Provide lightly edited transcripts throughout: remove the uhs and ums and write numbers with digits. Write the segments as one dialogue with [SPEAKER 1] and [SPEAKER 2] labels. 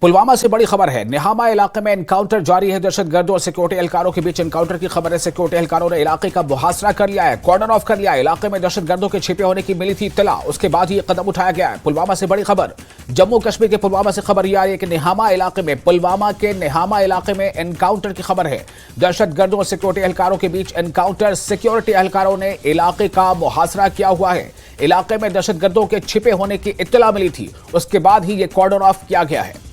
[SPEAKER 1] पुलवामा से बड़ी खबर है। निहामा इलाके में एनकाउंटर जारी है। दहशतगर्दों और सिक्योरिटी एहलकारों के बीच एनकाउंटर की खबर है। सिक्योरिटी एहलकारों ने इलाके का मुहासरा कर लिया है, कॉर्डन ऑफ कर लिया है। इलाके में दहशतगर्दों के छिपे होने की मिली थी इत्तला, उसके बाद ये कदम उठाया गया है। पुलवामा से बड़ी खबर, जम्मू कश्मीर के पुलवामा से खबर यह आ रही है कि निहामा इलाके में, पुलवामा के निहामा इलाके में एनकाउंटर की खबर है। दहशतगर्दों और सिक्योरिटी एहलकारों के बीच एनकाउंटर, सिक्योरिटी एहलकारों ने इलाके का मुहासरा किया हुआ है। इलाके में दहशतगर्दों के छिपे होने की इत्तला मिली थी, उसके बाद ही यह कॉर्डन ऑफ किया गया है।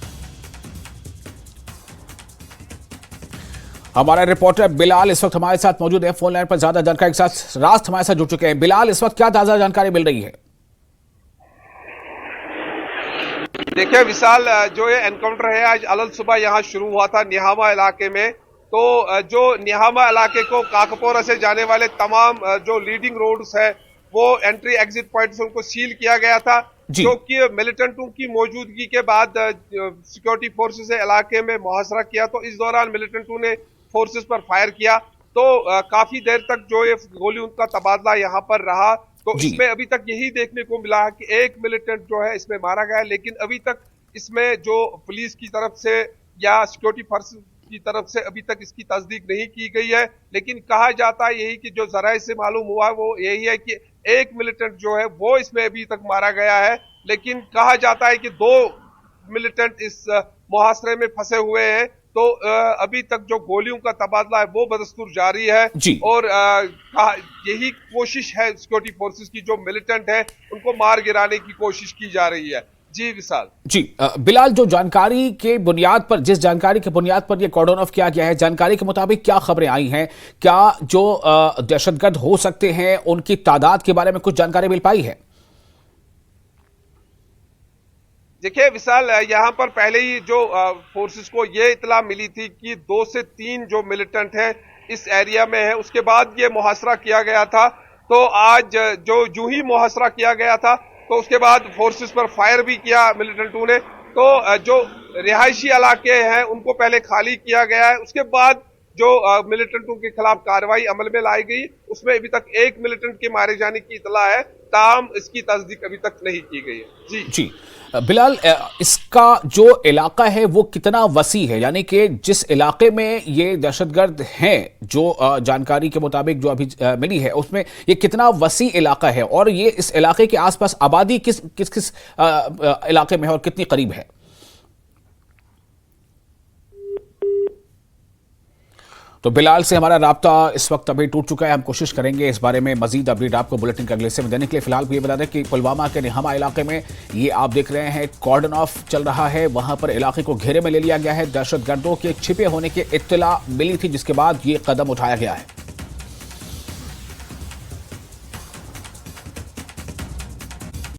[SPEAKER 1] हमारे रिपोर्टर बिलाल इस वक्त हमारे साथ मौजूद है फोन लाइन पर। ज्यादा जानकारी के साथ रास्त हमारे साथ जुड़ चुके हैं। बिलाल, इस वक्त क्या ताजा जानकारी मिल रही है?
[SPEAKER 2] देखिए विशाल, जो ये एनकाउंटर है आज अलग सुबह यहाँ शुरू हुआ था निहामा इलाके में। तो जो निहामा इलाके को काकपोरा से जाने वाले तमाम जो लीडिंग रोड्स है वो एंट्री एग्जिट पॉइंट्स उनको सील किया गया था, जो कि मिलिटेंटों की मौजूदगी के बाद सिक्योरिटी फोर्सेस ने इलाके में मुहासरा किया। तो इस दौरान मिलिटेंटों ने फोर्सेस पर फायर किया, तो काफी देर तक जो ये गोलियों का तबादला यहाँ पर रहा। तो इसमें अभी तक यही देखने को मिला है कि एक मिलिटेंट जो है इसमें मारा गया है, लेकिन अभी तक इसमें जो पुलिस की तरफ से या सिक्योरिटी फोर्सेस की तरफ से अभी तक इसकी तस्दीक नहीं की गई है। लेकिन कहा जाता है यही कि जो जराये से मालूम हुआ वो यही है कि एक मिलिटेंट जो है वो इसमें अभी तक मारा गया है, लेकिन कहा जाता है कि 2 मिलिटेंट इस मुहासरे में फंसे हुए हैं। तो अभी तक जो गोलियों का तबादला है वो बदस्तूर जारी है और यही कोशिश है सिक्योरिटी फोर्सेस की, जो मिलिटेंट है उनको मार गिराने की कोशिश की जा रही है। जी विशाल।
[SPEAKER 1] जी बिलाल, जो जानकारी के बुनियाद पर, जिस जानकारी के बुनियाद पर यह कॉर्डन ऑफ किया गया है, जानकारी के मुताबिक क्या खबरें आई हैं? क्या जो दहशतगर्द हो सकते हैं उनकी तादाद के बारे में कुछ जानकारी मिल पाई है?
[SPEAKER 2] देखिए विशाल, यहाँ पर पहले ही जो फोर्सेस को ये इतला मिली थी कि 2 से 3 जो मिलिटेंट हैं इस एरिया में है, उसके बाद ये मुहासरा किया गया था। तो आज जो यूं ही मुहासरा किया गया था तो उसके बाद फोर्सेस पर फायर भी किया मिलिटेंटों ने। तो जो रिहायशी इलाके हैं उनको पहले खाली किया गया है, उसके बाद जो मिलिटेंटों के खिलाफ कार्रवाई अमल में लाई गई, उसमें अभी तक एक मिलिटेंट के मारे जाने की इतला है, ताहम इसकी तस्दीक अभी तक नहीं की गई है।
[SPEAKER 1] जी बिलाल, इसका जो इलाका है वो कितना वसी है? यानी कि जिस इलाके में ये दहशतगर्द हैं, जो जानकारी के मुताबिक जो अभी मिली है, उसमें ये कितना वसी इलाका है और ये इस इलाके के आसपास आबादी किस किस किस इलाके में है और कितनी करीब है? तो बिलाल से हमारा राब्ता इस वक्त अभी टूट चुका है। हम कोशिश करेंगे इस बारे में मजीद अपडेट आपको बुलेटिन के अगले हिस्से में देने के लिए। फिलहाल ये बता दें कि पुलवामा के निहामा इलाके में ये आप देख रहे हैं कॉर्डन ऑफ चल रहा है। वहां पर इलाके को घेरे में ले लिया गया है। दहशतगर्दों के छिपे होने की इत्तला मिली थी, जिसके बाद ये कदम उठाया गया है।